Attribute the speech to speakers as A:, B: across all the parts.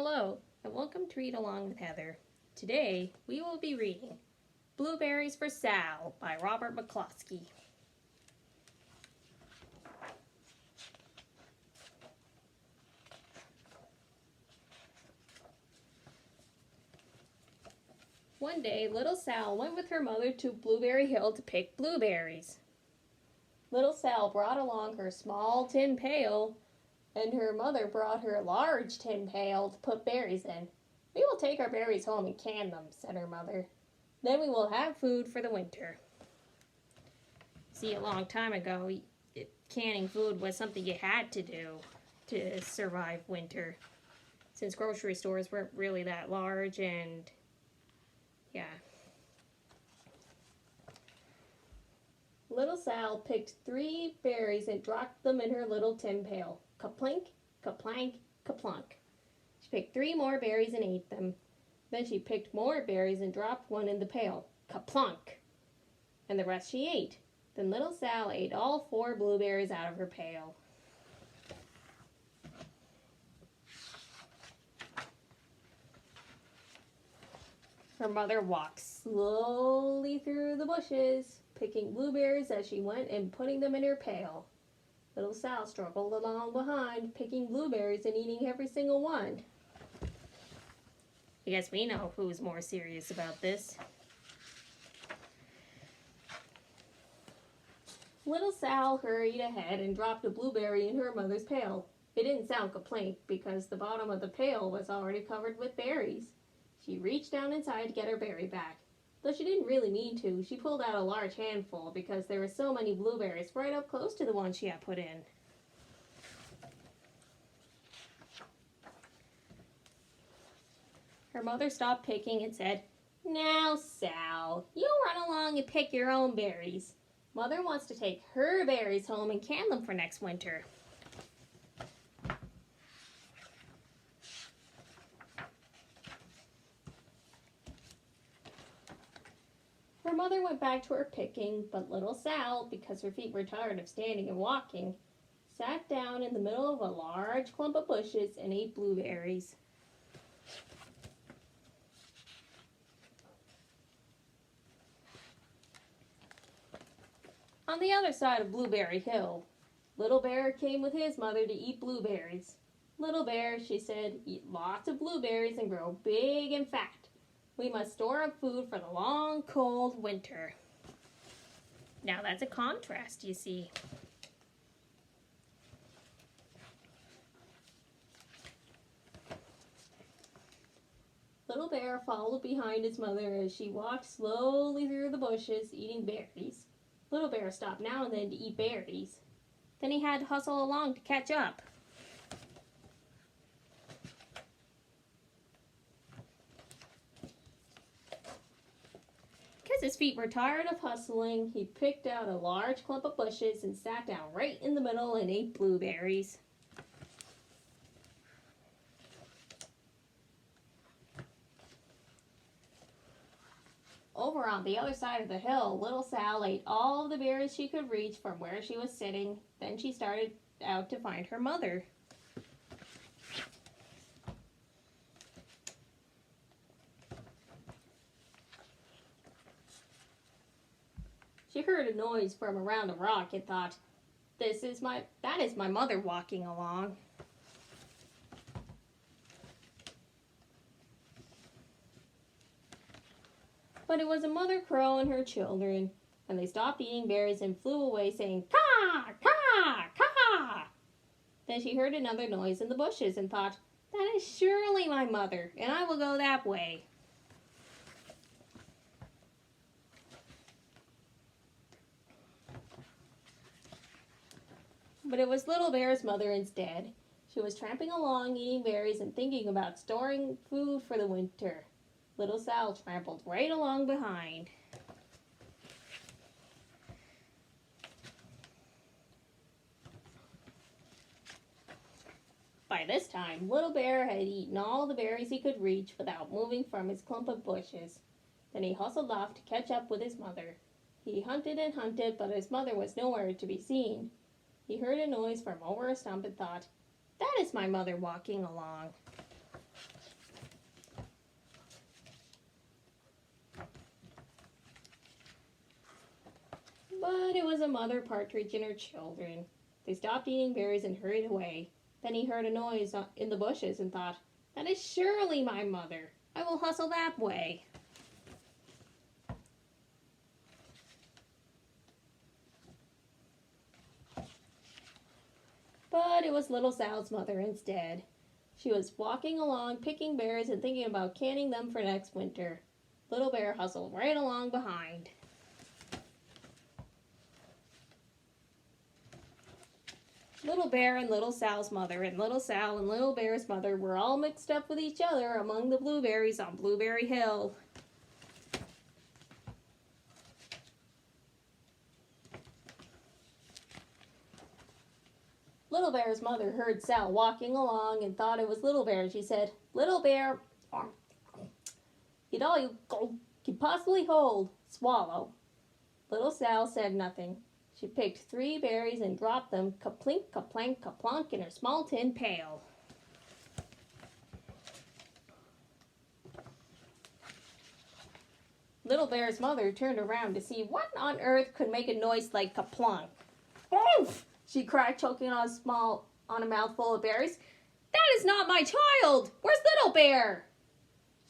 A: Hello, and welcome to Read Along with Heather. Today, we will be reading Blueberries for Sal by Robert McCloskey. One day, little Sal went with her mother to Blueberry Hill to pick blueberries. Little Sal brought along her small tin pail, and her mother brought her large tin pail to put berries in. "We will take our berries home and can them," said her mother. "Then we will have food for the winter." See, a long time ago, canning food was something you had to do to survive winter, since grocery stores weren't really that large, and yeah. Little Sal picked 3 berries and dropped them in her little tin pail. Kaplink, kaplank, kaplunk. She picked 3 more berries and ate them. Then she picked more berries and dropped one in the pail. Kaplunk! And the rest she ate. Then little Sal ate all 4 blueberries out of her pail. Her mother walked slowly through the bushes, picking blueberries as she went and putting them in her pail. Little Sal struggled along behind, picking blueberries and eating every single one. I guess we know who's more serious about this. Little Sal hurried ahead and dropped a blueberry in her mother's pail. It didn't sound kaplink because the bottom of the pail was already covered with berries. She reached down inside to get her berry back. Though she didn't really mean to, she pulled out a large handful because there were so many blueberries right up close to the ones she had put in. Her mother stopped picking and said, "Now, Sal, you run along and pick your own berries. Mother wants to take her berries home and can them for next winter." Her mother went back to her picking, but little Sal, because her feet were tired of standing and walking, sat down in the middle of a large clump of bushes and ate blueberries. On the other side of Blueberry Hill, Little Bear came with his mother to eat blueberries. "Little Bear," she said, "eat lots of blueberries and grow big and fat. We must store up food for the long, cold winter." Now that's a contrast, you see. Little Bear followed behind his mother as she walked slowly through the bushes, eating berries. Little Bear stopped now and then to eat berries. Then he had to hustle along to catch up. Because his feet were tired of hustling, he picked out a large clump of bushes and sat down right in the middle and ate blueberries. Over on the other side of the hill, little Sal ate all of the berries she could reach from where she was sitting. Then she started out to find her mother. She heard a noise from around a rock and thought, that is my mother walking along." But it was a mother crow and her children, and they stopped eating berries and flew away saying, "Caw, caw, caw." Then she heard another noise in the bushes and thought, "That is surely my mother, and I will go that way." But it was Little Bear's mother instead. She was tramping along, eating berries and thinking about storing food for the winter. Little Sal trampled right along behind. By this time, Little Bear had eaten all the berries he could reach without moving from his clump of bushes. Then he hustled off to catch up with his mother. He hunted and hunted, but his mother was nowhere to be seen. He heard a noise from over a stump and thought, "That is my mother walking along." But it was a mother partridge and her children. They stopped eating berries and hurried away. Then he heard a noise in the bushes and thought, "That is surely my mother. I will hustle that way." But it was Little Sal's mother instead. She was walking along, picking berries and thinking about canning them for next winter. Little Bear hustled right along behind. Little Bear and Little Sal's mother and Little Sal and Little Bear's mother were all mixed up with each other among the blueberries on Blueberry Hill. Little Bear's mother heard Sal walking along and thought it was Little Bear. She said, "Little Bear, eat all you can possibly hold. Swallow." Little Sal said nothing. She picked 3 berries and dropped them, kaplink, kaplank, kaplunk, in her small tin pail. Little Bear's mother turned around to see what on earth could make a noise like kaplunk. "Oof!" she cried, choking on a mouthful of berries. "That is not my child! Where's Little Bear?"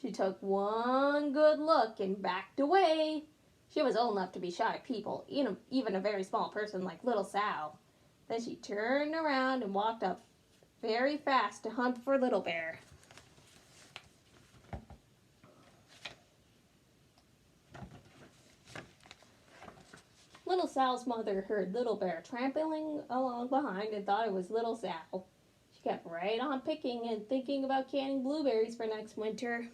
A: She took one good look and backed away. She was old enough to be shy of people, even a very small person like Little Sal. Then she turned around and walked up very fast to hunt for Little Bear. Little Sal's mother heard Little Bear trampling along behind and thought it was Little Sal. She kept right on picking and thinking about canning blueberries for next winter.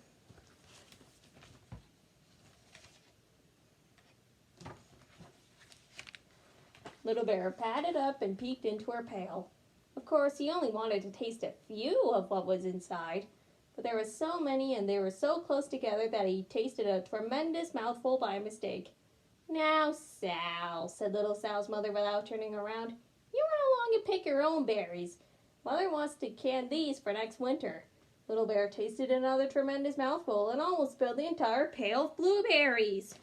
A: Little Bear padded up and peeked into her pail. Of course, he only wanted to taste a few of what was inside, but there were so many and they were so close together that he tasted a tremendous mouthful by mistake. "Now, Sal," said Little Sal's mother without turning around, "you run along and pick your own berries. Mother wants to can these for next winter." Little Bear tasted another tremendous mouthful and almost spilled the entire pail of blueberries.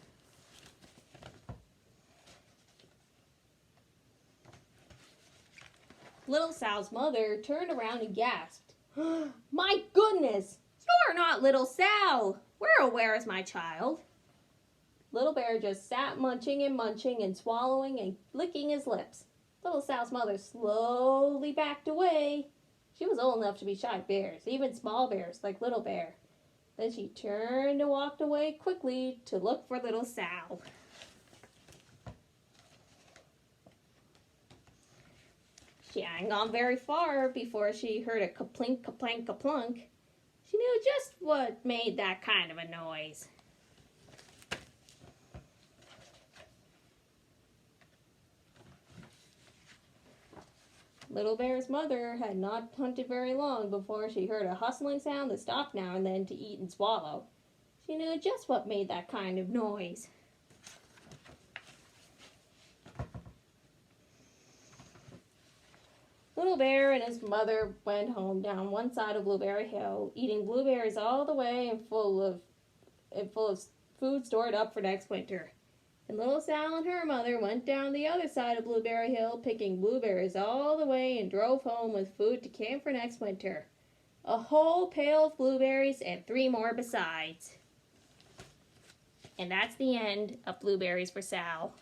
A: Little Sal's mother turned around and gasped, "My goodness! You are not Little Sal! Where is my child?" Little Bear just sat munching and swallowing and licking his lips. Little Sal's mother slowly backed away. She was old enough to be shy of bears, even small bears like Little Bear. Then she turned and walked away quickly to look for Little Sal. She hadn't gone very far before she heard a kaplink, kaplank, kaplunk. She knew just what made that kind of a noise. Little Bear's mother had not hunted very long before she heard a hustling sound that stopped now and then to eat and swallow. She knew just what made that kind of noise. Little Bear and his mother went home down one side of Blueberry Hill, eating blueberries all the way and full of food stored up for next winter. And Little Sal and her mother went down the other side of Blueberry Hill, picking blueberries all the way and drove home with food to can for next winter. A whole pail of blueberries and 3 more besides. And that's the end of Blueberries for Sal.